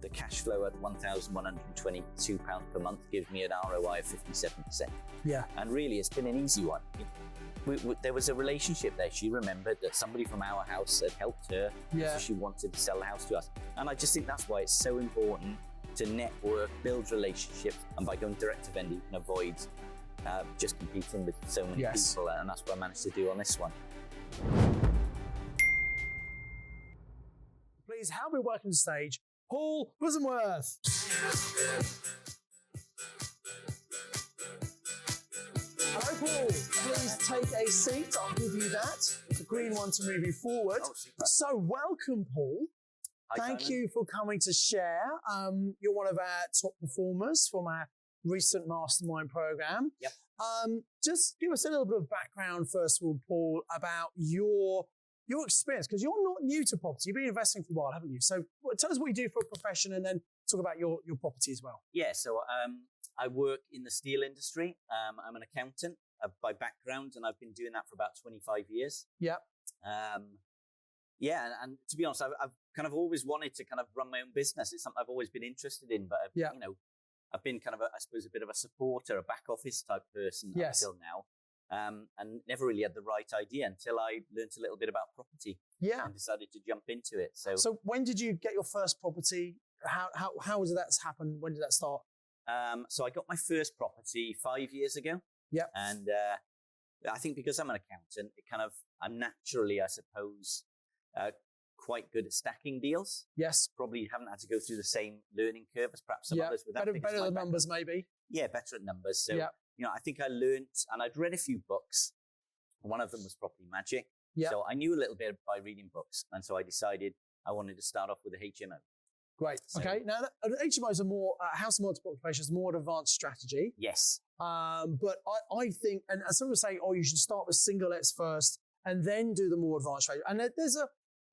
the cash flow at £1,122 per month gives me an ROI of 57%. Yeah. And really, it's been an easy one. There was a relationship there. She remembered that somebody from our house had helped her, Yeah. so she wanted to sell the house to us. And I just think that's why it's so important to network, build relationships, and by going direct to vendor, you can avoid just competing with so many Yes. people, and that's what I managed to do on this one. Please help me welcome to the stage Paul Bosomworth. Hello, Paul. Please take a seat. I'll give you that. The green one to move you forward. Oh, super. So, welcome, Paul. Hi, Thank Simon. you for coming to share. You're one of our top performers from our recent mastermind program. Yep. Just give us a little bit of background, first of all, Paul, about your experience, because you're not new to property. You've been investing for a while, haven't you? So tell us what you do for a profession, and then talk about your property as well. Yeah, so I work in the steel industry. I'm an accountant by background, and I've been doing that for about 25 years. Yeah. Yeah, and to be honest, I've kind of always wanted to kind of run my own business. It's something I've always been interested in, but Yeah. you know, I've been kind of, I suppose, a bit of a supporter, a back office type person Yes. until now, and never really had the right idea until I learned a little bit about property Yeah. and decided to jump into it. So when did you get your first property? How did that happen? When did that start? So I got my first property 5 years ago. Yep. And I think because I'm an accountant, I'm naturally, I suppose, quite good at stacking deals. Yes. Probably haven't had to go through the same learning curve as perhaps some Yeah. others with that. Better than numbers, maybe. Yeah, better at numbers. So, Yeah. you know, I think I learned, and I'd read a few books. One of them was Property Magic. Yeah. So I knew a little bit by reading books. And so I decided I wanted to start off with a HMO. Great. So- Okay. Now, HMOs are more, House of Multiple Occupancy is more an advanced strategy. Yes. But I think, and some people say, oh, you should start with single lets first and then do the more advanced strategy. And there's a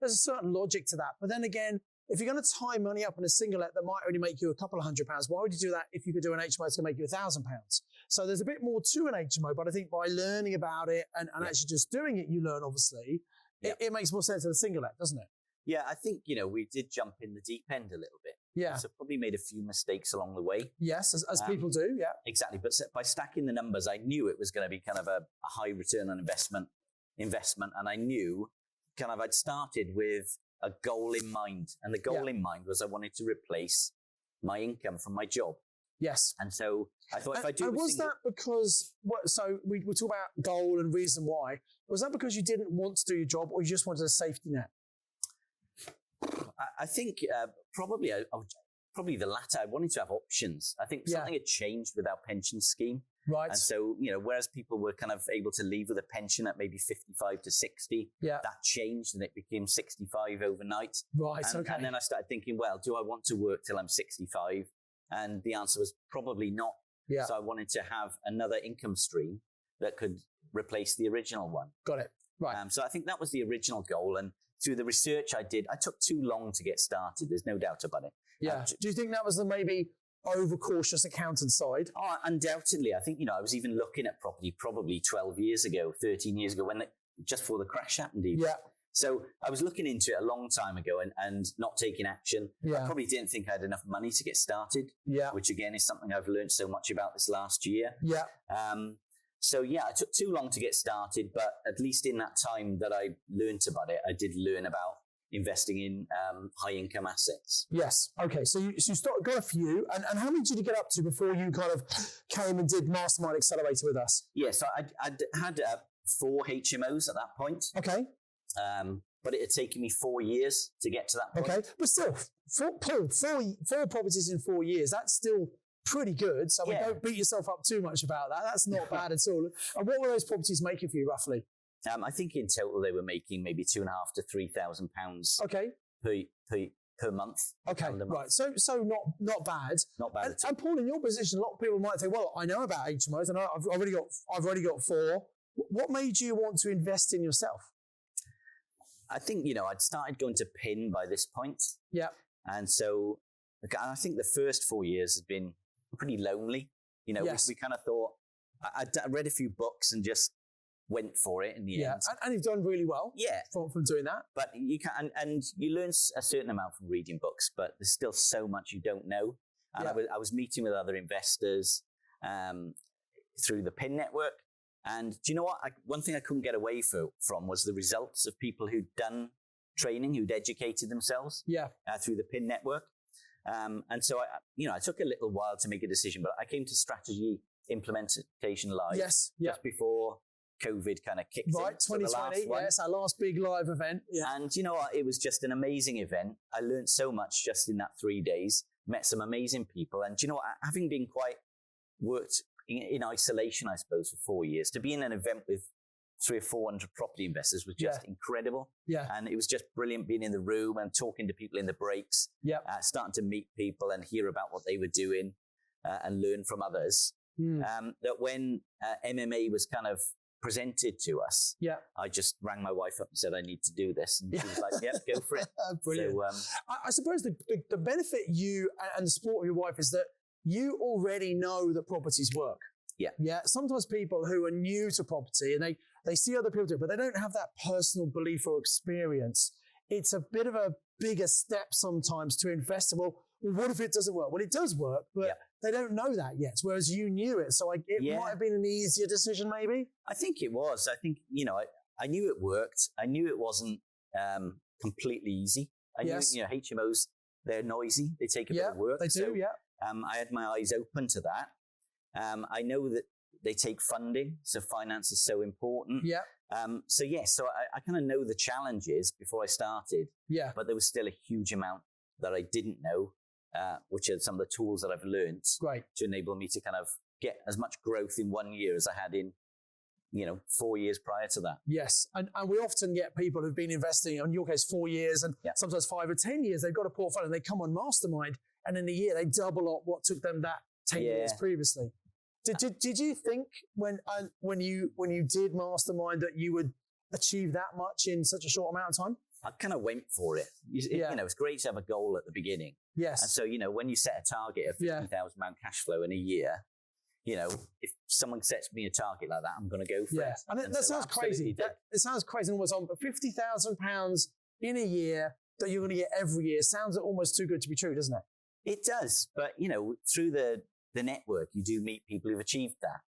certain logic to that. But then again, if you're going to tie money up in a single let that might only make you a couple of £100, why would you do that if you could do an HMO that's going to make you £1,000? So there's a bit more to an HMO, but I think by learning about it and actually just doing it, you learn, obviously, it makes more sense than a single let, doesn't it? Yeah, I think, you know, we did jump in the deep end a little bit. Yeah. So probably made a few mistakes along the way. Yes, as people do, yeah. Exactly. But by stacking the numbers, I knew it was going to be kind of a high return on investment. And I knew I'd started with a goal in mind. And the goal in mind was I wanted to replace my income from my job. Yes. And so I thought if I do and was that because, so we talk about goal and reason why. Was that because you didn't want to do your job or you just wanted a safety net? I think probably the latter. I wanted to have options. I think something had changed with our pension scheme. Right. And so, you know, whereas people were kind of able to leave with a pension at maybe 55 to 60, that changed and it became 65 overnight. Right, and, and then I started thinking, well, do I want to work till I'm 65? And the answer was probably not. Yeah. So I wanted to have another income stream that could replace the original one. Got it. Right. So I think that was the original goal. And through the research I did, I took too long to get started. There's no doubt about it. Yeah. Do you think that was the maybe overcautious accountant side? Oh, undoubtedly. I think, you know, I was even looking at property probably 12 years ago, 13 years ago, just before the crash happened even. Yeah. So I was looking into it a long time ago and not taking action. Yeah. I probably didn't think I had enough money to get started. Yeah. Which again is something I've learned so much about this last year. Yeah. So yeah, I took too long to get started, but at least in that time that I learned about it, I did learn about investing in high income assets. Yes. Okay. So you got a few, and how many did you get up to before you kind of came and did Mastermind Accelerator with us? Yeah. So I'd had 4 HMOs at that point. Okay. But it had taken me 4 years to get to that point. Okay. But still, four properties in 4 years, that's still pretty good. So don't beat yourself up too much about that. That's not bad at all. And what were those properties making for you roughly? I think in total they were making maybe £2,500 to £3,000 okay. per month. Okay, right. So not bad. Not bad at all. And Paul, in your position, a lot of people might think, well, I know about HMOs, and I've already got 4. What made you want to invest in yourself? I think, you know, I'd started going to PIN by this point. Yeah. And so I think the first 4 years has been pretty lonely. You know, we kind of thought, I read a few books and just went for it in the end. And you've done really well. Yeah, from doing that. But you can, and you learn a certain amount from reading books, but there's still so much you don't know. And I was meeting with other investors through the PIN network. And do you know what? One thing I couldn't get away from was the results of people who'd done training, who'd educated themselves through the PIN network. And so I took a little while to make a decision, but I came to strategy implementation live just before COVID kind of kicked in. Right, 2020, yes, our last big live event. Yeah. And you know what? It was just an amazing event. I learned so much just in that 3 days, met some amazing people. And you know what? Having been worked in isolation, I suppose, for 4 years, to be in an event with 300 or 400 property investors was just incredible. Yeah. And it was just brilliant being in the room and talking to people in the breaks, starting to meet people and hear about what they were doing and learn from others. That when MMA was kind of presented to us, I just rang my wife up and said, I need to do this. And she was like, go for it. Brilliant. So, I suppose the benefit you and the support of your wife is that you already know that properties work. Yeah. Sometimes people who are new to property and they see other people do it, but they don't have that personal belief or experience. It's a bit of a bigger step sometimes to invest in, well, what if it doesn't work? Well, it does work, but they don't know that yet, whereas you knew it. So it might have been an easier decision, maybe? I think it was. I think, I knew it worked. I knew it wasn't completely easy. I knew, HMOs, they're noisy. They take a bit of work. They do, I had my eyes open to that. I know that they take funding, so finance is so important. So I kind of know the challenges before I started. But there was still a huge amount that I didn't know, which are some of the tools that I've learned to enable me to kind of get as much growth in 1 year as I had in 4 years prior to that. Yes. And we often get people who've been investing, in your case, 4 years and sometimes 5 or 10 years. They've got a portfolio and they come on Mastermind, and in a year they double up what took them that 10 years previously. Did you think when you did Mastermind that you would achieve that much in such a short amount of time? I kind of went for it. It's great to have a goal at the beginning. Yes. And so, when you set a target of £50,000 cash flow in a year, if someone sets me a target like that, I'm going to go for it. And that sounds crazy. It sounds crazy almost on, but £50,000 in a year that you're going to get every year sounds almost too good to be true, doesn't it? It does. But, through the network, you do meet people who've achieved that.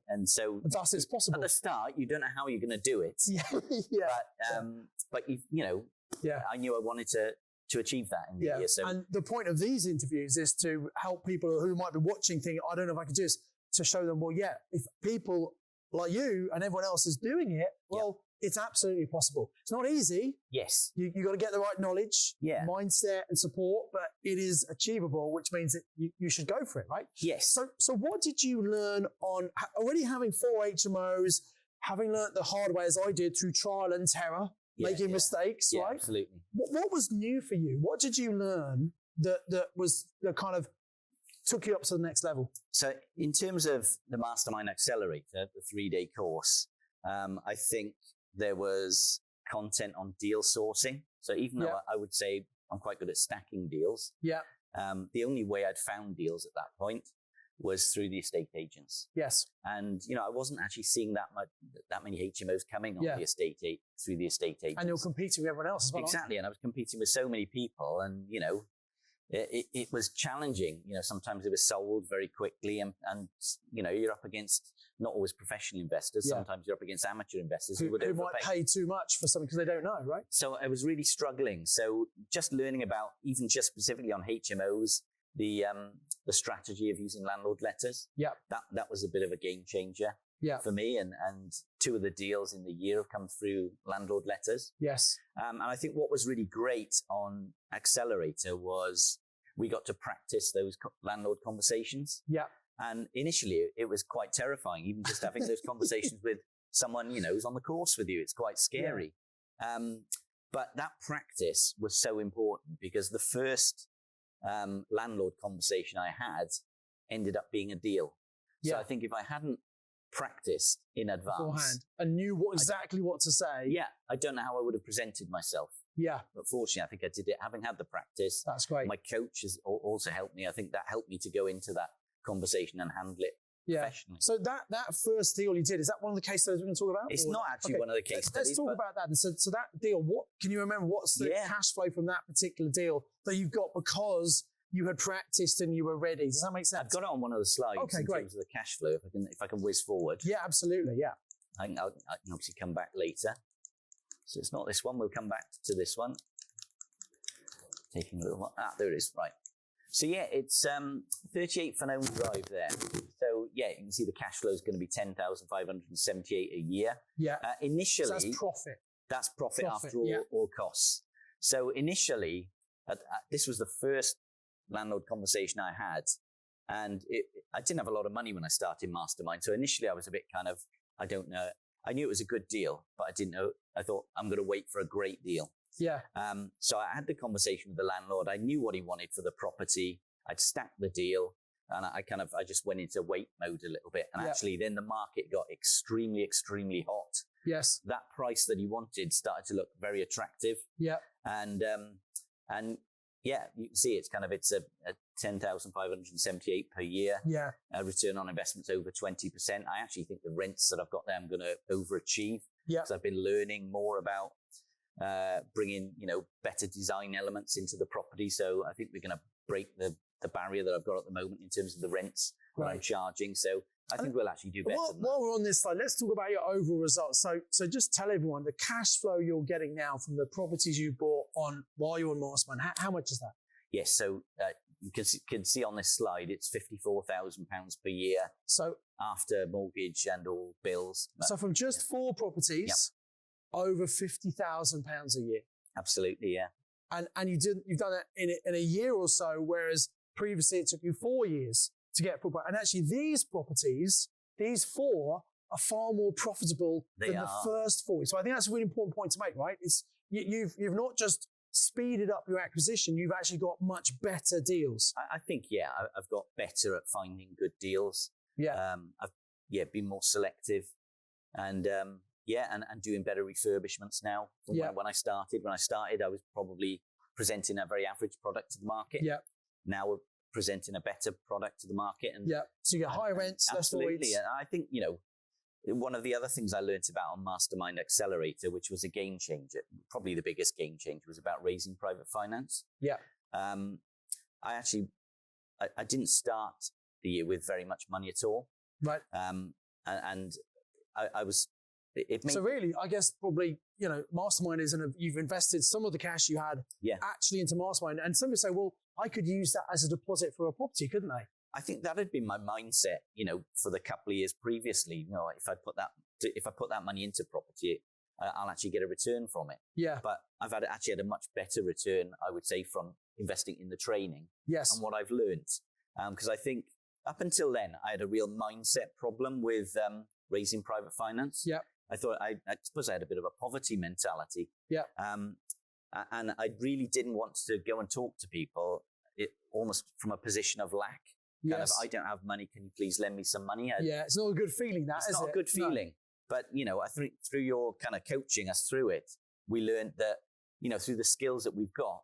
And so thus it's possible. At the start, you don't know how you're going to do it. But I knew I wanted to achieve that in the year. So. And the point of these interviews is to help people who might be watching think, I don't know if I can do this, to show them, if people like you and everyone else is doing it, it's absolutely possible. It's not easy. Yes. You got to get the right knowledge, mindset and support, but it is achievable, which means that you should go for it, right? Yes. So what did you learn on already having 4 HMOs, having learned the hard way as I did through trial and terror, making mistakes, right? Absolutely. What was new for you? What did you learn that kind of took you up to the next level? So in terms of the Mastermind Accelerator, the 3-day course, I think there was content on deal sourcing. So even though I would say I'm quite good at stacking deals, the only way I'd found deals at that point was through the estate agents. Yes. And, I wasn't actually seeing that many HMOs coming on through the estate agents. And you're competing with everyone else as well. Exactly. And I was competing with so many people and, it was challenging. Sometimes it was sold very quickly and you're up against not always professional investors. Sometimes you're up against amateur investors who might pay too much for something because they don't know, right? So I was really struggling. So just learning about, even just specifically on HMOs, the strategy of using landlord letters. That was a bit of a game changer for me. And 2 of the deals in the year have come through landlord letters. Yes. And I think what was really great on Accelerator was we got to practice those landlord conversations. And initially it was quite terrifying, even just having those conversations with someone, who's on the course with you. It's quite scary. But that practice was so important because the first landlord conversation I had ended up being a deal. So I think if I hadn't practiced in advance beforehand and knew exactly what to say, I don't know how I would have presented myself. But fortunately, I think I did it having had the practice. That's great. My coach has also helped me. I think that helped me to go into that conversation and handle it professionally. So that first deal you did, is that one of the case studies we're going to talk about? It's or? not actually one of the case studies. Let's talk about that. So that deal, what can you remember? What's the cash flow from that particular deal that you've got because you had practiced and you were ready? Does that make sense? I've got it on one of the slides in terms of the cash flow. If I can whiz forward. Yeah, absolutely. Yeah. I can obviously come back later. So it's not this one. We'll come back to this one. Taking a little while. There it is. Right. So yeah, it's 38 Fanone Drive there. So yeah, you can see the cash flow is going to be 10,578 a year. Yeah. Initially, so that's profit. That's profit after all costs. So initially, this was the first landlord conversation I had, and I didn't have a lot of money when I started Mastermind. So initially, I was a bit kind of, I don't know. I knew it was a good deal, but I didn't know. I thought I'm going to wait for a great deal. Yeah. So I had the conversation with the landlord. I knew what he wanted for the property. I'd stacked the deal, and I just went into wait mode a little bit. And actually, then the market got extremely, extremely hot. Yes. That price that he wanted started to look very attractive. Yeah. And yeah, you can see it's a 10,578 per year. Yeah. Return on investment's over 20%. I actually think the rents that I've got there, I'm going to overachieve. Yeah. Because I've been learning more about bringing, better design elements into the property. So I think we're going to break the barrier that I've got at the moment in terms of the rents that I'm charging. So I think we'll actually do better. While we're on this slide, let's talk about your overall results. So just tell everyone the cash flow you're getting now from the properties you bought on while you're on Mastermind. How much is that? Yes, so you can see on this slide, it's £54,000 per year. So after mortgage and all bills. So from just 4 properties, over £50,000 a year. Absolutely, yeah. And you've done it in a year or so, whereas previously it took you 4 years to get proper. And actually these properties, these 4 are far more profitable than the first 4. So I think that's a really important point to make, right? It's you've not just speeded up your acquisition, you've actually got much better deals. I think, I've got better at finding good deals. Yeah. I've been more selective and doing better refurbishments now from when I started. When I started, I was probably presenting a very average product to the market. Yeah. Now we're presenting a better product to the market. And so you get higher rents, less voids. Absolutely. And I think, one of the other things I learned about on Mastermind Accelerator, which was a game changer, probably the biggest game changer, was about raising private finance. Yeah. I didn't start the year with very much money at all. Right. So really, I guess probably, Mastermind you've invested some of the cash you had actually into Mastermind. And some people say, well, I could use that as a deposit for a property, couldn't I? I think that had been my mindset, for the couple of years previously. If I put that money into property, I'll actually get a return from it. Yeah. But I've actually had a much better return, I would say, from investing in the training. Yes. And what I've learned. Because I think up until then, I had a real mindset problem with raising private finance. Yeah. I thought, I suppose I had a bit of a poverty mentality. Yeah. And I really didn't want to go and talk to people almost from a position of lack. Kind of, I don't have money. Can you please lend me some money? It's not a good feeling, is it? It's not a good feeling. No. But, I think through your kind of coaching us through it, we learned that, through the skills that we've got,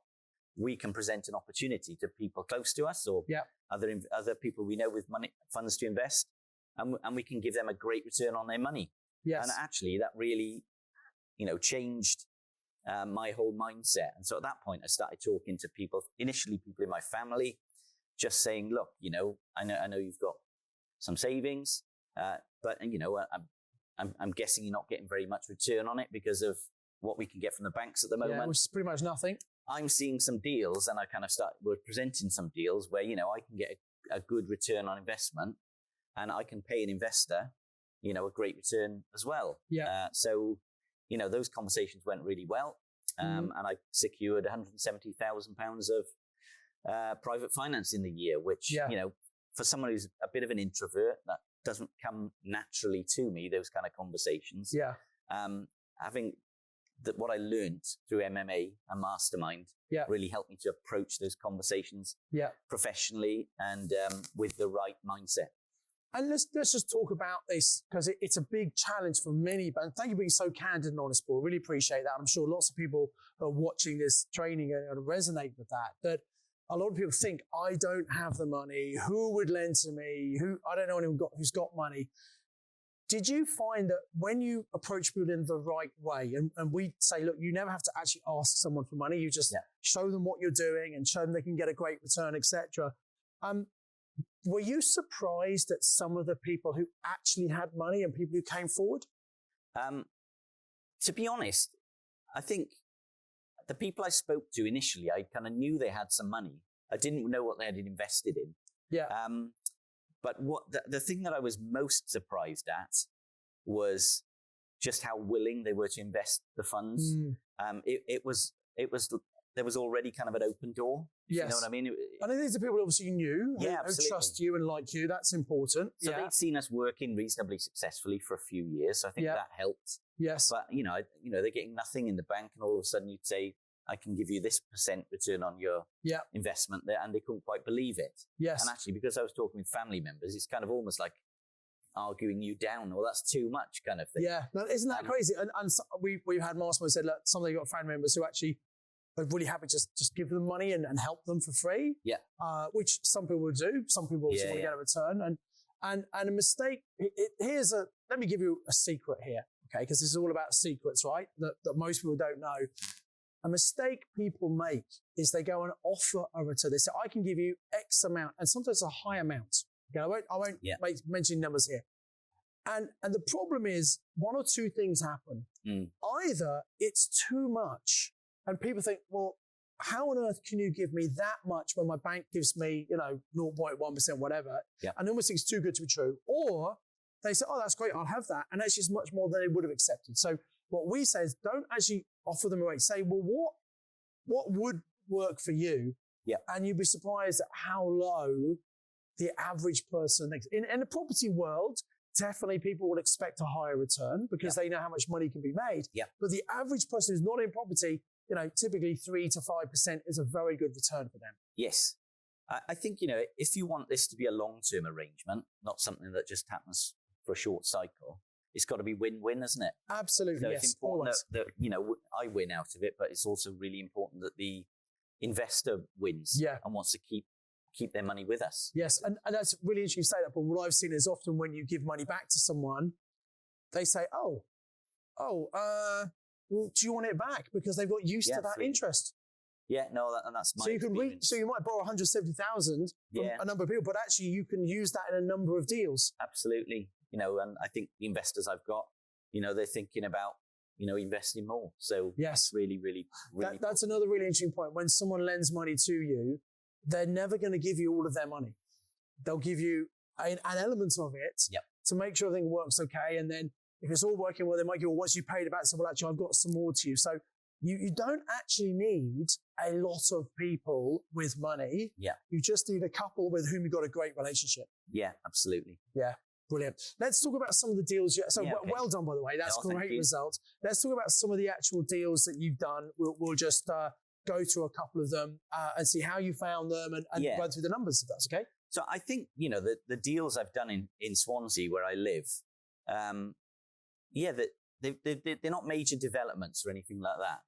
we can present an opportunity to people close to us or other people we know with funds to invest. And we can give them a great return on their money. Yes. And actually that really, changed my whole mindset. And so at that point, I started talking to people, initially people in my family, just saying, look, I know you've got some savings, but I'm guessing you're not getting very much return on it because of what we can get from the banks at the moment. Yeah, which is pretty much nothing. I'm seeing some deals, and I kind of we're presenting some deals where, I can get a good return on investment, and I can pay an investor, a great return as well. Yeah. So, those conversations went really well, and I secured £170,000 of private finance in the year, which, for someone who's a bit of an introvert, that doesn't come naturally to me, those kind of conversations. Yeah. Having what I learned through MMA and Mastermind really helped me to approach those conversations professionally and with the right mindset. And let's just talk about this, because it's a big challenge for many. But thank you for being so candid and honest, Paul. Really appreciate that. I'm sure lots of people who are watching this training are going to resonate with that. That a lot of people think, I don't have the money. Who would lend to me? I don't know anyone who's got money. Did you find that when you approach people in the right way, and we say, look, you never have to actually ask someone for money. You just show them what you're doing and show them they can get a great return, etc. Were you surprised at some of the people who actually had money and people who came forward? To be honest, I think the people I spoke to initially, I kind of knew they had some money. I didn't know what they had invested in. Yeah. But what the thing that I was most surprised at was just how willing they were to invest the funds. It was there was already kind of an open door. Yes. You know what I mean? I think these are people obviously you knew who trust you and like you. That's important. So they'd seen us working reasonably successfully for a few years. So I think that helped. Yes. But they're getting nothing in the bank, and all of a sudden you'd say, I can give you this % return on your investment there, and they couldn't quite believe it. Yes. And actually, because I was talking with family members, it's kind of almost like arguing you down, or that's too much kind of thing. Yeah, no, isn't that crazy? And we've had masterminds said, look, some of them got family members who actually are really happy to just give them money and help them for free. Yeah. Which some people will do. Some people also want to get a return. And a mistake. Let me give you a secret here, okay? Because this is all about secrets, right? That most people don't know. A mistake people make is they go and offer a return. They say, I can give you X amount, and sometimes a high amount. Okay, I won't mention numbers here. And the problem is one or two things happen. Either it's too much, and people think, well, how on earth can you give me that much when my bank gives me, 0.1%, whatever? Yeah. And they almost think it's too good to be true. Or they say, oh, that's great, I'll have that. And actually it's much more than they would have accepted. So what we say is don't actually offer them away. Say, well, what would work for you? Yeah. And you'd be surprised at how low the average person thinks. In the property world, definitely people would expect a higher return because they know how much money can be made. Yeah. But the average person who's not in property, typically 3 to 5% is a very good return for them. Yes. I think, if you want this to be a long-term arrangement, not something that just happens for a short cycle, it's got to be win-win, isn't it? Absolutely, yes. It's important that, I win out of it, but it's also really important that the investor wins and wants to keep their money with us. Yes, and that's really interesting you say that, but what I've seen is often when you give money back to someone, they say, well, do you want it back? Because they've got used to that interest. Yeah, no, and that's my experience. So you might borrow 170,000 from a number of people, but actually you can use that in a number of deals. Absolutely. And I think the investors I've got, they're thinking about, investing more. So yes, really, really, really. That's another really interesting point. When someone lends money to you, they're never going to give you all of their money. They'll give you an element of it to make sure everything works okay. And then if it's all working well, they might give, well, once you paid it back, say, well, actually, I've got some more to you. So you don't actually need a lot of people with money. Yeah. You just need a couple with whom you've got a great relationship. Yeah, absolutely. Yeah. Brilliant. Let's talk about some of the deals. Well done, by the way. That's great result. Let's talk about some of the actual deals that you've done. We'll just go through a couple of them and see how you found them and run through the numbers, if that's okay. So I think, the deals I've done in Swansea where I live, they're not major developments or anything like that.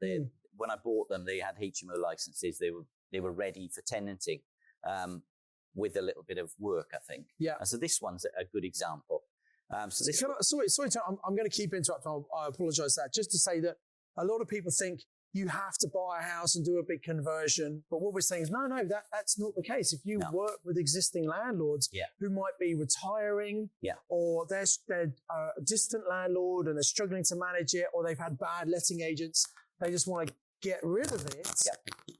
When I bought them, they had HMO licenses. They were ready for tenanting. With a little bit of work, I think. Yeah. And so this one's a good example. Sorry, Tom, I'm going to keep interrupting. I apologize for that. Just to say that a lot of people think you have to buy a house and do a big conversion. But what we're saying is, no, that's not the case. If you work with existing landlords who might be retiring or they're a distant landlord and they're struggling to manage it, or they've had bad letting agents, they just want to get rid of it.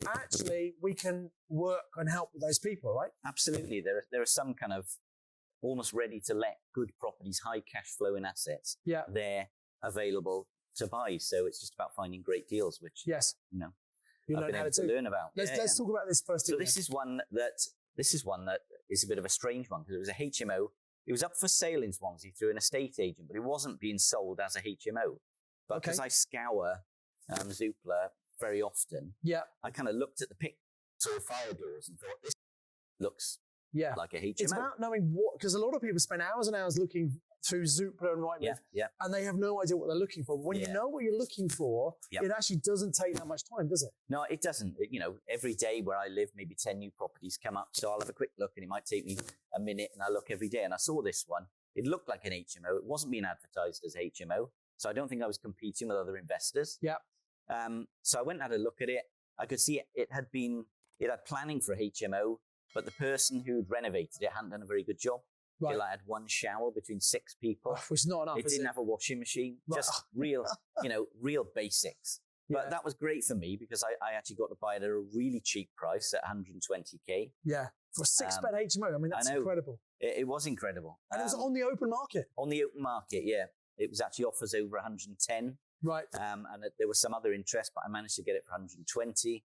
Actually, we can work and help with those people, right? Absolutely. There are some kind of almost ready to let good properties, high cash flowing assets. They're available to buy. So it's just about finding great deals, which I've been able to learn about. Let's talk about this first. So this is one that is a bit of a strange one because it was a HMO. It was up for sale in Swansea through an estate agent, but it wasn't being sold as a HMO. But because I scour Zoopla very often, I kind of looked at the picture of fire doors and thought, this looks like a HMO. It's about knowing what, because a lot of people spend hours and hours looking through Zoopla and Rightmove, and they have no idea what they're looking for. But when you know what you're looking for, it actually doesn't take that much time, does it? No, it doesn't. Every day where I live, maybe 10 new properties come up. So I'll have a quick look, and it might take me a minute, and I look every day. And I saw this one. It looked like an HMO. It wasn't being advertised as HMO. So I don't think I was competing with other investors. Yeah. So I went and had a look at it. I could see it had planning for HMO, but the person who'd renovated it hadn't done a very good job. Right. It had one shower between 6 people. Which is not enough. It didn't have a washing machine. Right. Just real basics. But that was great for me because I actually got to buy it at a really cheap price at 120k. Yeah. For a 6-bed HMO. I mean, that's incredible. It was incredible. And it was on the open market. On the open market, yeah. It was actually offers over 110. Right. And there was some other interest, but I managed to get it for 120.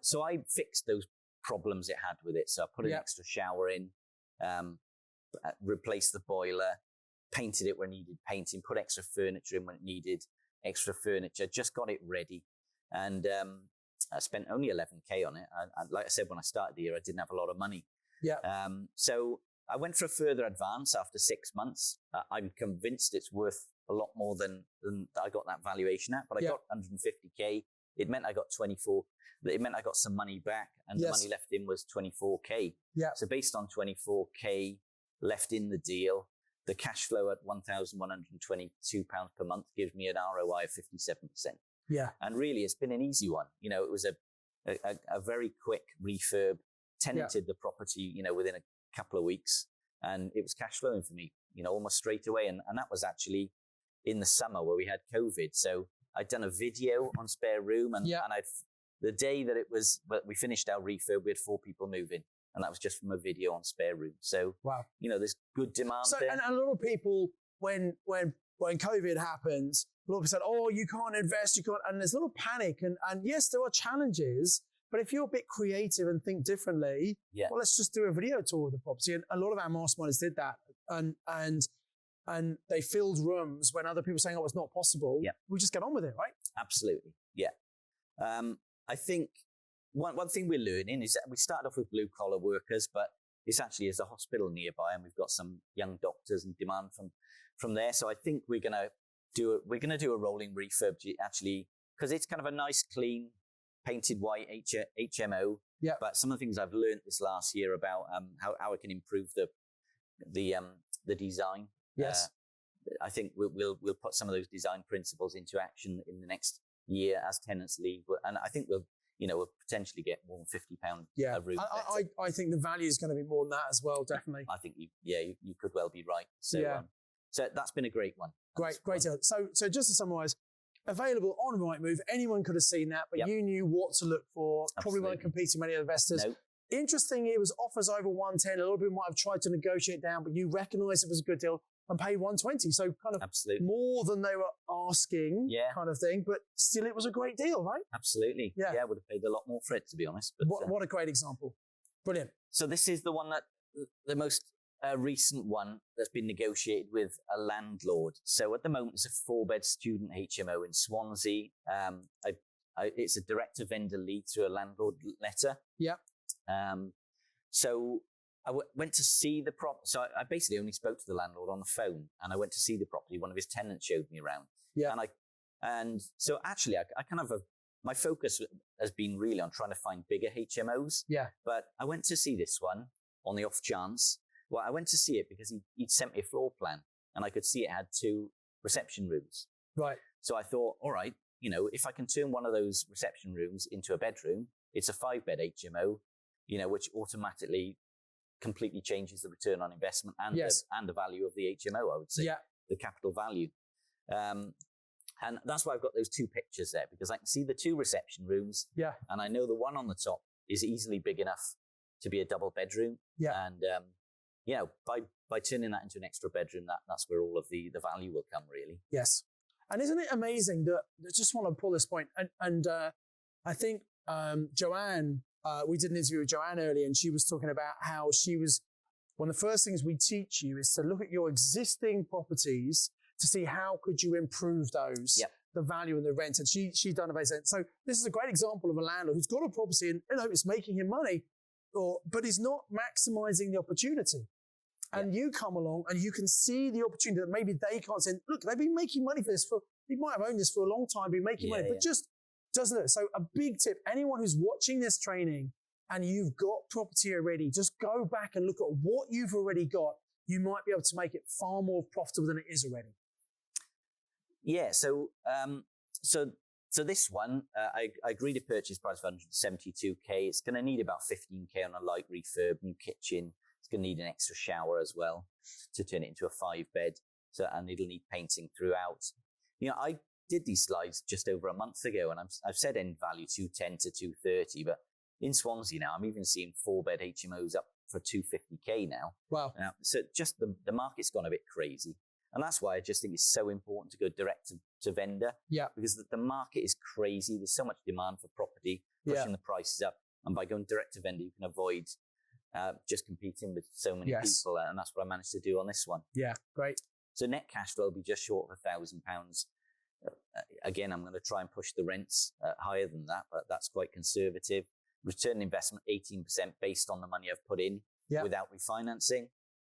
So I fixed those problems it had with it. So I put an extra shower in, replaced the boiler, painted it where it needed painting, put extra furniture in when it needed extra furniture, just got it ready. And I spent only 11k on it. Like I said, when I started the year, I didn't have a lot of money. Yeah. So I went for a further advance after 6 months. I'm convinced it's worth a lot more than I got that valuation at, but I got 150k. It meant I got 24. It meant I got some money back, and the money left in was 24k. Yeah. So based on 24k left in the deal, the cash flow at £1,122 per month gives me an ROI of 57%. Yeah. And really, it's been an easy one. It was a very quick refurb, tenanted the property, within a couple of weeks, and it was cash flowing for me, almost straight away. And that was actually in the summer where we had COVID. So I'd done a video on Spare Room, and the day that we finished our refurb, we had 4 people moving, and that was just from a video on Spare Room. So, wow, there's good demand there. And a lot of people, when COVID happens, a lot of people said, "Oh, you can't invest, you can't," and there's a little panic. And yes, there are challenges, but if you're a bit creative and think differently, well, let's just do a video tour of the property. And a lot of our masterminders did that, and they filled rooms when other people were saying, "Oh, it's not possible." Yeah. We just get on with it, right? Absolutely. Yeah. I think one thing we're learning is that we started off with blue collar workers, but this actually is a hospital nearby, and we've got some young doctors and demand from there. So I think we're gonna do a rolling refurb actually, because it's kind of a nice, clean, painted white HMO. Yeah. But some of the things I've learned this last year about how I can improve the design. Yes. I think we'll put some of those design principles into action in the next year as tenants leave, and I think we'll potentially get more than £50 a room. I think the value is going to be more than that as well, definitely. I think you could well be right. So so that's been a great one. Great. So just to summarise, available on Rightmove, anyone could have seen that, but you knew what to look for. Absolutely. Probably weren't competing with many investors. No. Interesting, it was offers over 110. A lot of people might have tried to negotiate down, but you recognised it was a good deal and paid 120. So kind of more than they were asking, kind of thing. But still, it was a great deal, right? Absolutely. Yeah, I would have paid a lot more for it, to be honest. But, what a great example. Brilliant. So this is the one the most recent one that's been negotiated with a landlord. So at the moment, it's a 4-bed student HMO in Swansea. It's a direct-to-vendor lead through a landlord letter. Yeah. So I went to see the property. So I basically only spoke to the landlord on the phone, and I went to see the property. One of his tenants showed me around. Yeah. And so actually, I kind of my focus has been really on trying to find bigger HMOs. Yeah. But I went to see this one on the off chance. Well, I went to see it because he'd sent me a floor plan, and I could see it had 2 reception rooms. Right. So I thought, all right, if I can turn one of those reception rooms into a bedroom, it's a 5-bed HMO, which automatically completely changes the return on investment and the value of the HMO, I would say, the capital value. And that's why I've got those 2 pictures there, because I can see the 2 reception rooms. Yeah. And I know the one on the top is easily big enough to be a double bedroom. Yeah. And, by turning that into an extra bedroom, that's where all of the value will come, really. Yes. And isn't it amazing that, I just want to pull this point, and I think Joanne, we did an interview with Joanne earlier, and she was talking about how one of the first things we teach you is to look at your existing properties to see how could you improve those, the value and the rent. And she done a basic. So this is a great example of a landlord who's got a property and it's making him money, but he's not maximizing the opportunity. And you come along and you can see the opportunity that maybe they can't say, look, they've been making money for this they might have owned this for a long time, been making money, but just doesn't it? So a big tip, anyone who's watching this training and you've got property already, just go back and look at what you've already got. You might be able to make it far more profitable than it is already. Yeah. So this one, I agreed a purchase price of 172k. It's going to need about 15k on a light refurb, new kitchen. It's going to need an extra shower as well to turn it into a 5-bed. And it'll need painting throughout. I did these slides just over a month ago, and I've said end value 210 to 230, but in Swansea now, I'm even seeing 4-bed HMOs up for 250k now. Wow. So just the market's gone a bit crazy. And that's why I just think it's so important to go direct to vendor. Yeah. Because the market is crazy. There's so much demand for property, pushing the prices up. And by going direct to vendor, you can avoid just competing with so many people. And that's what I managed to do on this one. Yeah, great. So net cash flow will be just short of £1,000. Again, I'm going to try and push the rents higher than that, but that's quite conservative. Return on investment, 18% based on the money I've put in without refinancing.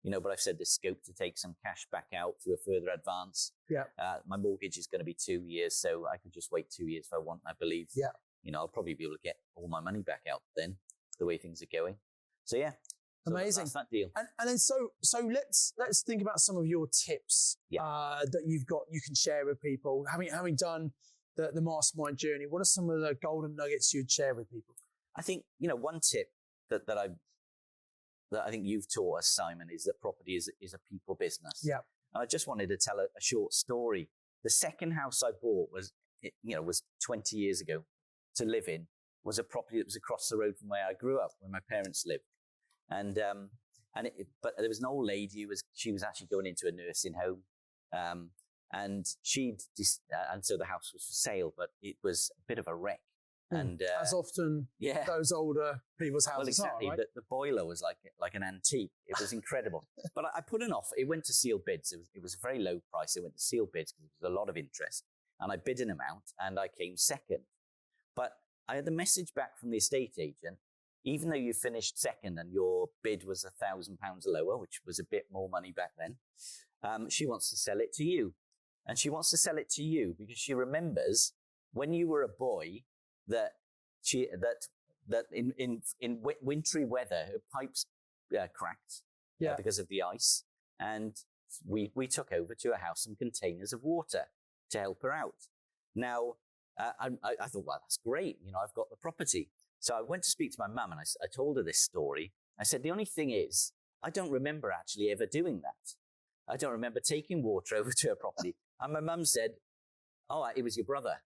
But I've said there's scope to take some cash back out through a further advance. Yeah. My mortgage is going to be 2 years, so I could just wait 2 years if I want, I believe. Yeah. I'll probably be able to get all my money back out then, the way things are going. So yeah. Amazing. That's that deal. And then so let's think about some of your tips that you've got, you can share with people. Having done the mastermind journey, what are some of the golden nuggets you'd share with people? I think, one tip that I think you've taught us, Simon, is that property is a people business. Yeah. And I just wanted to tell a short story. The second house I bought was 20 years ago to live in, was a property that was across the road from where I grew up, where my parents lived. But there was an old lady she was actually going into a nursing home. And so the house was for sale, but it was a bit of a wreck. And as often those older people's houses are, right? The boiler was like an antique. It was incredible. But I put an offer. It went to sealed bids. It was a very low price. It went to sealed bids because there was a lot of interest. And I bid an amount and I came second. But I had the message back from the estate agent, even though you finished second and your bid was £1,000 lower, which was a bit more money back then, she wants to sell it to you. And she wants to sell it to you because she remembers when you were a boy, that in wintry weather, her pipes cracked because of the ice, and we took over to her house some containers of water to help her out. Now, I thought, well, that's great. I've got the property. So I went to speak to my mum and I told her this story. I said, the only thing is, I don't remember actually ever doing that. I don't remember taking water over to her property. And my mum said, oh, it was your brother.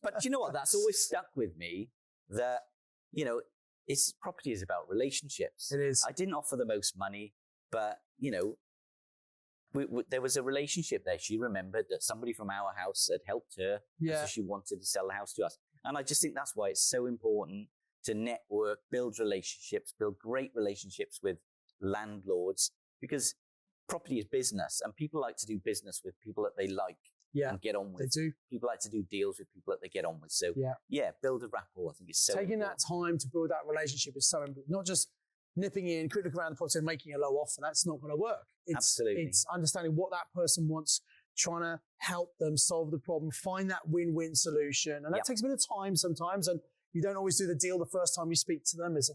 But you know what? That's always stuck with me that, property is about relationships. It is. I didn't offer the most money, but, there was a relationship there. She remembered that somebody from our house had helped her. So she wanted to sell the house to us. And I just think that's why it's so important to network, build relationships, build great relationships with landlords, because property is business and people like to do business with people that they like and get on with. They do. People like to do deals with people that they get on with. So build a rapport. I think it's so taking important. that time to build that relationship is so important. Not just nipping in, quick look around the property and making a low offer. That's not going to work. Absolutely. It's understanding what that person wants, trying to help them solve the problem, find that win-win solution. And that takes a bit of time sometimes. And you don't always do the deal the first time you speak to them. It's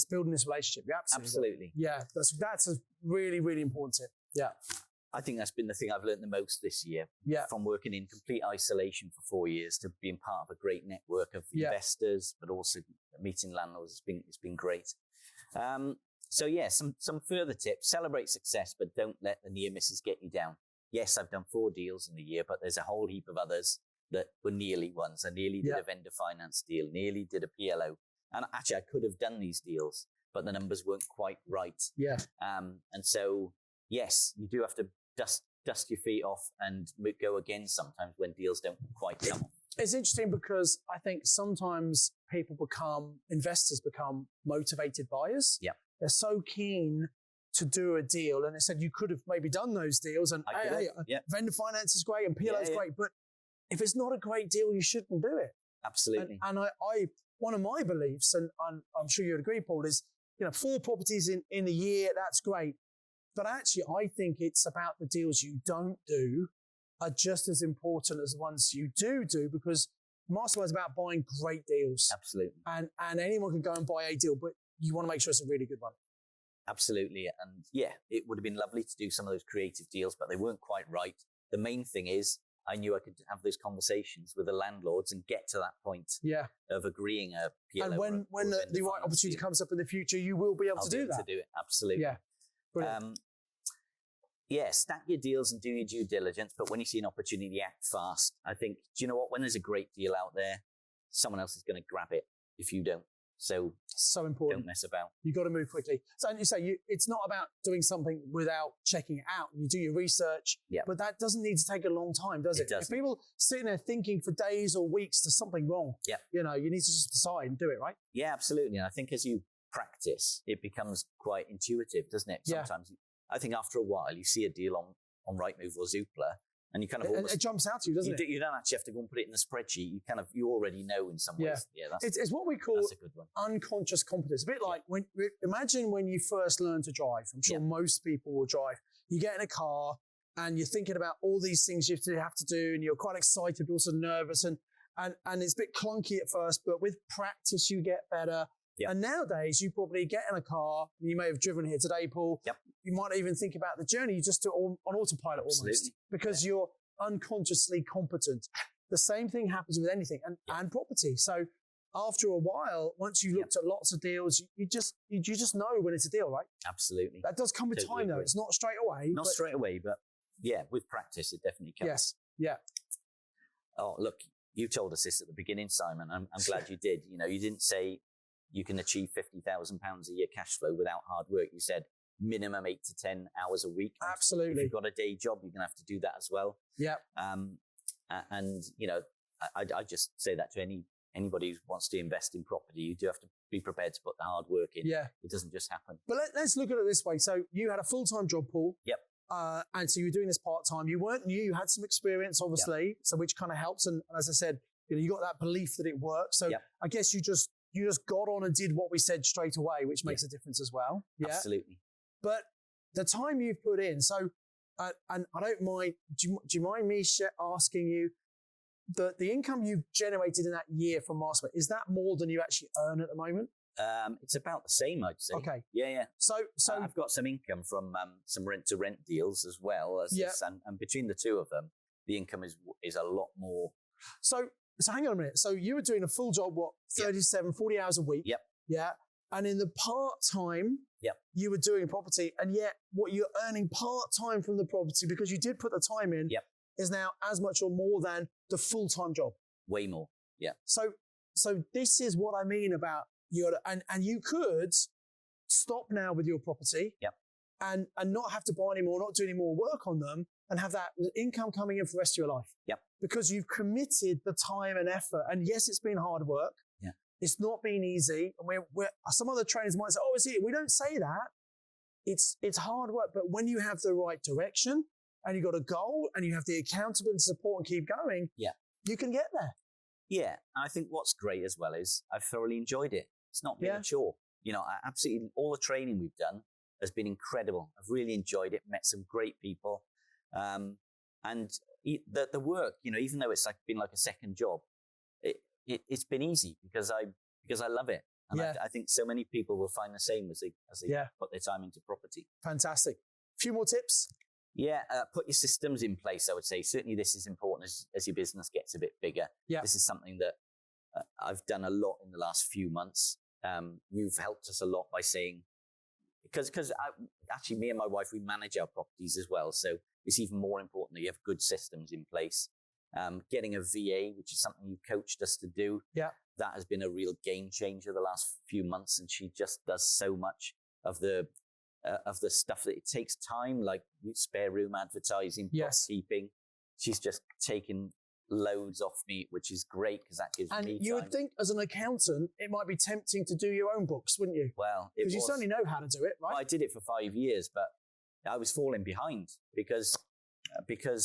building this relationship. Yeah, absolutely. Yeah, that's a really, really important tip. Yeah. I think that's been the thing I've learned the most this year. Yeah. From working in complete isolation for 4 years to being part of a great network of investors, but also meeting landlords. It's been great. Some further tips. Celebrate success, but don't let the near misses get you down. Yes, I've done 4 deals in the year, but there's a whole heap of others that were nearly ones. I nearly did a vendor finance deal, nearly did a PLO. And actually, I could have done these deals, but the numbers weren't quite right. Yeah. And so, yes, you do have to dust your feet off and go again sometimes when deals don't quite come. It's interesting because I think sometimes investors become motivated buyers. Yeah. They're so keen to do a deal. And they said you could have maybe done those deals and vendor finance is great and PLO is great. But if it's not a great deal, you shouldn't do it. Absolutely. And I one of my beliefs, and I'm sure you'd agree, Paul, is 4 properties in a year, that's great. But actually, I think it's about the deals you don't do are just as important as the ones you do, because Mastermind's about buying great deals. Absolutely. And anyone can go and buy a deal, but you want to make sure it's a really good one. Absolutely. And yeah, it would have been lovely to do some of those creative deals, but they weren't quite right. The main thing is I knew I could have those conversations with the landlords and get to that point of agreeing a PLO. And when the right opportunity comes up in the future, you will be able to do that. To do it. Absolutely. Yeah. Brilliant. Stack your deals and do your due diligence. But when you see an opportunity, act fast. I think, do you know what? When there's a great deal out there, someone else is going to grab it if you don't. So important. Don't mess about. You've got to move quickly. So you say it's not about doing something without checking it out. You do your research, but that doesn't need to take a long time, does it? If people sitting there thinking for days or weeks, there's something wrong. You need to just decide and do it, right? Yeah, absolutely. And I think as you practice, it becomes quite intuitive, doesn't it? Sometimes I think after a while you see a deal on Rightmove or Zoopla, and you kind of it jumps out to you, doesn't it? You don't actually have to go and put it in the spreadsheet. You already know in some ways. It's what we call that's a good one. Unconscious competence. A bit like imagine when you first learn to drive. I'm sure most people will drive. You get in a car and you're thinking about all these things you have to do, and you're quite excited, but also nervous, and it's a bit clunky at first, but with practice you get better. And nowadays, you probably get in a car, you may have driven here today, Paul. You might even think about the journey. You just do it on autopilot almost, because you're unconsciously competent. The same thing happens with anything and property. So after a while, once you looked at lots of deals, you just know when it's a deal, right? Absolutely. That does come with time, though. It's not straight away. Not straight away, but with practice, it definitely comes. Yes. Yeah. Oh, look, you told us this at the beginning, Simon. I'm glad you did. You didn't say you can achieve £50,000 a year cash flow without hard work. You said minimum 8 to 10 hours a week. Absolutely. If you've got a day job, you're going to have to do that as well. Yeah. And I just say that to anybody who wants to invest in property. You do have to be prepared to put the hard work in. Yeah. It doesn't just happen. But let's look at it this way. So you had a full-time job, Paul. Yep. And so you were doing this part-time. You weren't new. You had some experience, obviously, so which kind of helps. And as I said, you got that belief that it works. So I guess you just got on and did what we said straight away, which makes a difference as well. Yeah. Absolutely. But the time you've put in, so, and I don't mind, do you mind me asking you, the income you've generated in that year from Mastermind, is that more than you actually earn at the moment? It's about the same, I'd say. Okay. Yeah. So I've got some income from some rent-to-rent deals as well as this, and between the two of them, the income is a lot more. So hang on a minute. So you were doing a full job, 37, 40 hours a week? Yep. Yeah. And in the part-time, you were doing property, and yet what you're earning part-time from the property, because you did put the time in, is now as much or more than the full-time job. Way more. Yeah. So this is what I mean about and you could stop now with your property and not have to buy any more, not do any more work on them, and have that income coming in for the rest of your life. Yep. Because you've committed the time and effort. And yes, it's been hard work. Yeah. It's not been easy. And some other trainers might say, is it? We don't say that. It's hard work. But when you have the right direction and you've got a goal and you have the accountability support and keep going, you can get there. Yeah. And I think what's great as well is I've thoroughly enjoyed it. It's not been a chore. Absolutely all the training we've done has been incredible. I've really enjoyed it, met some great people. And the work, even though it's been like a second job, it's been easy because I love it. And I think so many people will find the same as they put their time into property. Fantastic. A few more tips? Yeah, put your systems in place, I would say. Certainly this is important as your business gets a bit bigger. Yeah. This is something that I've done a lot in the last few months. You've helped us a lot by saying, because actually me and my wife, we manage our properties as well. So it's even more important that you have good systems in place. Getting a VA, which is something you've coached us to do. Yeah. That has been a real game changer the last few months. And she just does so much of the stuff that it takes time, like spare room advertising, bookkeeping. She's just taken loads off me, which is great because that gives me time. And you would think as an accountant, it might be tempting to do your own books, wouldn't you? Well, because you certainly know how to do it, right? Well, I did it for 5 years, but I was falling behind because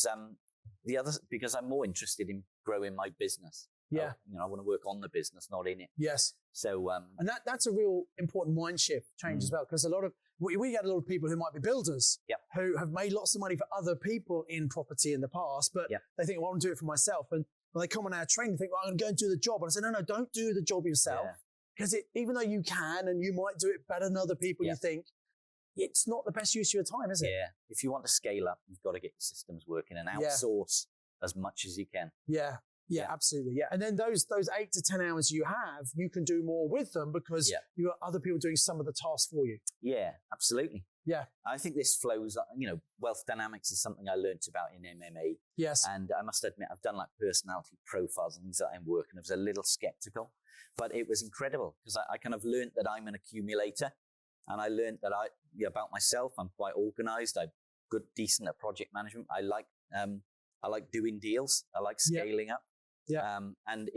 I'm more interested in growing my business. Yeah. I want to work on the business, not in it. Yes. So, and that's a real important mind shift change as well, because we get a lot of people who might be builders who have made lots of money for other people in property in the past, but they think, well, I want to do it for myself. And when they come on our training, they think, well, I'm going to go and do the job. And I say, no, don't do the job yourself. Because even though you can and you might do it better than other people, you think, it's not the best use of your time, is it? Yeah. If you want to scale up, you've got to get your systems working and outsource as much as you can. Yeah, absolutely. Yeah. And then those 8 to 10 hours you have, you can do more with them because you got other people doing some of the tasks for you. Yeah, absolutely. Yeah. I think this flows, wealth dynamics is something I learned about in MMA. Yes. And I must admit, I've done like personality profiles and things that I'm working. I was a little skeptical, but it was incredible because I kind of learned that I'm an accumulator, and I learned that about myself, I'm quite organized. I'm good, decent at project management. I like doing deals. I like scaling up. Yeah. And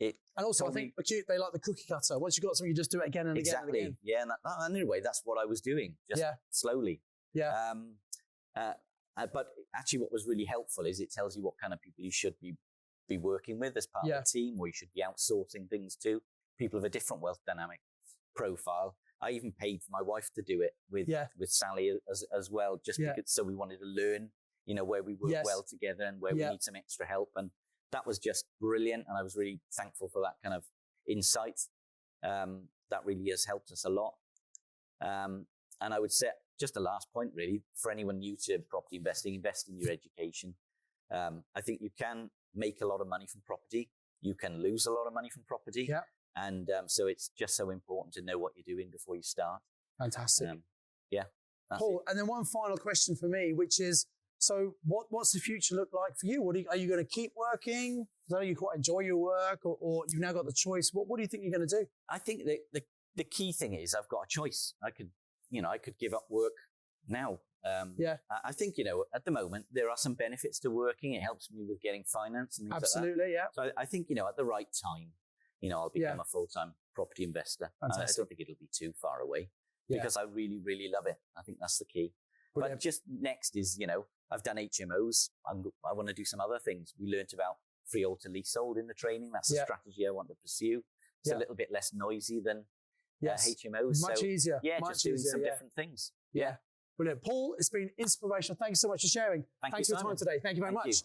and also I think they like the cookie cutter. Once you've got something, you just do it again and again and again. Yeah. And anyway, that's what I was doing, just slowly. Yeah. But actually what was really helpful is it tells you what kind of people you should be working with as part of the team, or you should be outsourcing things to. People of a different wealth dynamic profile. I even paid for my wife to do it with Sally as well, just because, so we wanted to learn, where we work well together and where we need some extra help. And that was just brilliant. And I was really thankful for that kind of insight. That really has helped us a lot. And I would say just the last point really, for anyone new to property investing, invest in your education. I think you can make a lot of money from property. You can lose a lot of money from property. Yeah. And so it's just so important to know what you're doing before you start. Fantastic. Paul, and then one final question for me, which is, so what's the future look like for you? Are you going to keep working? I know you quite enjoy your work, or you've now got the choice. What do you think you're going to do? I think the key thing is I've got a choice. I could give up work now. I think, at the moment, there are some benefits to working. It helps me with getting finance and things like that. Yeah. So I think, at the right time, I'll become a full-time property investor. I don't think it'll be too far away because I really, really love it. I think that's the key. Brilliant. But just next is, I've done HMOs. I want to do some other things. We learnt about freehold to leasehold in the training. That's a strategy I want to pursue. It's a little bit less noisy than HMOs. Much easier. Yeah, just doing some different things. Yeah. Brilliant. Paul, it's been inspirational. Thanks so much for sharing. Thanks for your time today. Thank you very much.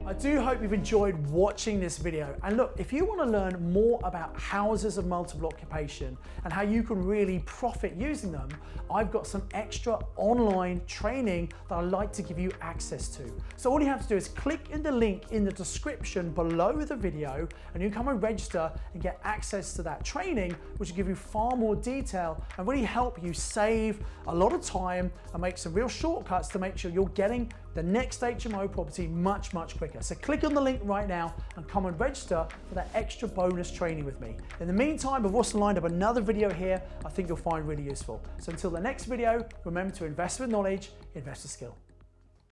I do hope you've enjoyed watching this video. And look, if you want to learn more about houses of multiple occupation and how you can really profit using them, I've got some extra online training that I'd like to give you access to. So all you have to do is click in the link in the description below the video, and you come and register and get access to that training, which will give you far more detail and really help you save a lot of time and make some real shortcuts to make sure you're getting the next HMO property much, much quicker. So click on the link right now and come and register for that extra bonus training with me. In the meantime, I've also lined up another video here I think you'll find really useful. So until the next video, remember to invest with knowledge, invest with skill.